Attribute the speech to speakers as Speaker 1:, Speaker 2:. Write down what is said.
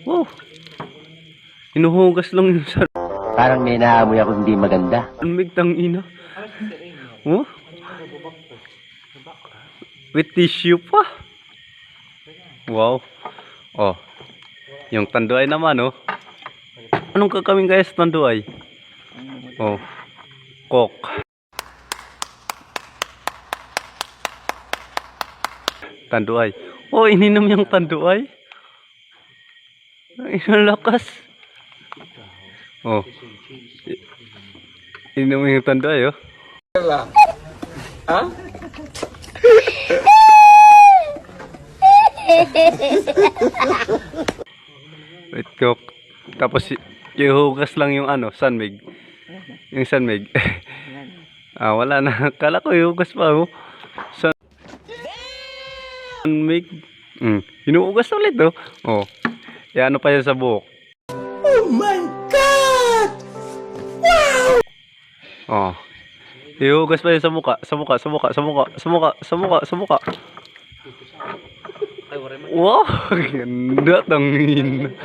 Speaker 1: Wow. Hinuhugas lang yung sa
Speaker 2: Parang may naamoy ako hindi maganda.
Speaker 1: anmig tang ina. Oh. With tissue pa. Wow. Oh. Yung tanduay naman, oh. Anong kakawin kaya sa tanduay? Oh. Coke. Tanduay. Oh, ininom yung tanduay. Ang lakas. Oh. Ininom yung tanduay, oh.
Speaker 3: Ha?
Speaker 1: Wait, Coke. Tapos ihugas lang yung ano, sunmig. Yung sunmig. Ah, wala na. Kala ko ihugas pa, oh. Sunmig. Hinuugas ulit, oh. Oh. Yan, ano pa yan sa buhok?
Speaker 3: Oh my God! Wow!
Speaker 1: Oh. Ihugas pa yan sa muka. Sa muka, sa muka, sa muka, sa muka, sa muka, sa muka. Wow, ganda tangin.